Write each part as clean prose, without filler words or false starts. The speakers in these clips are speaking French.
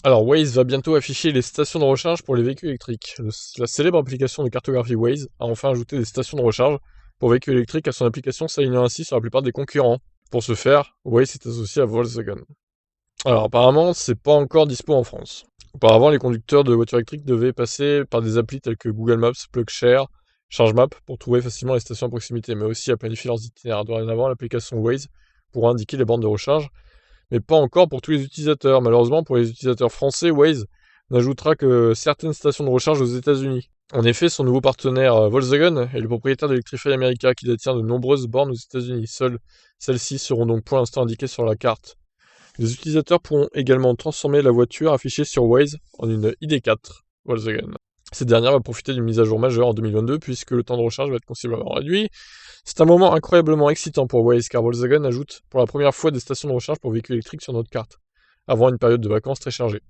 Alors Waze va bientôt afficher les stations de recharge pour les véhicules électriques. La célèbre application de cartographie Waze a enfin ajouté des stations de recharge pour véhicules électriques à son application, s'alignant ainsi sur la plupart des concurrents. Pour ce faire, Waze est associé à Volkswagen. Alors apparemment, c'est pas encore dispo en France. Auparavant, les conducteurs de voitures électriques devaient passer par des applis telles que Google Maps, PlugShare, ChargeMap pour trouver facilement les stations à proximité, mais aussi à planifier leurs itinéraires. Dorénavant, l'application Waze pourra indiquer les bornes de recharge, mais pas encore pour tous les utilisateurs. Malheureusement, pour les utilisateurs français, Waze n'ajoutera que certaines stations de recharge aux États-Unis. En effet, son nouveau partenaire Volkswagen est le propriétaire d'Electrify America qui détient de nombreuses bornes aux États-Unis. Seules celles-ci seront donc pour l'instant indiquées sur la carte. Les utilisateurs pourront également transformer la voiture affichée sur Waze en une ID4 Volkswagen. Cette dernière va profiter d'une mise à jour majeure en 2022 puisque le temps de recharge va être considérablement réduit. C'est un moment incroyablement excitant pour Waze car Volkswagen ajoute pour la première fois des stations de recharge pour véhicules électriques sur notre carte, avant une période de vacances très chargée.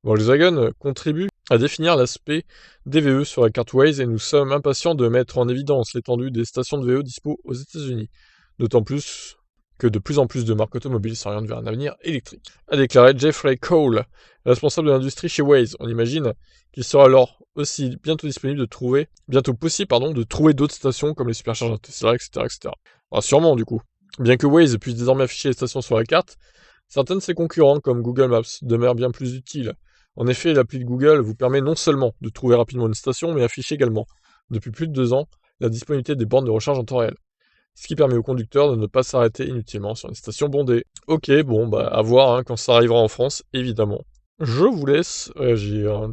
Volkswagen contribue à définir l'aspect des VE sur la carte Waze et nous sommes impatients de mettre en évidence l'étendue des stations de VE dispo aux États-Unis, d'autant plus que de plus en plus de marques automobiles s'orientent vers un avenir électrique, a déclaré Jeffrey Cole, responsable de l'industrie chez Waze. On imagine qu'il sera alors aussi bientôt possible de trouver d'autres stations comme les superchargeurs Tesla, etc., etc. Alors, sûrement du coup. Bien que Waze puisse désormais afficher les stations sur la carte, certains de ses concurrents comme Google Maps demeurent bien plus utiles. En effet, l'appli de Google vous permet non seulement de trouver rapidement une station, mais affiche également, depuis plus de 2 ans, la disponibilité des bornes de recharge en temps réel. Ce qui permet aux conducteurs de ne pas s'arrêter inutilement sur une station bondée. Ok, bon, à voir quand ça arrivera en France, évidemment. Je vous laisse réagir.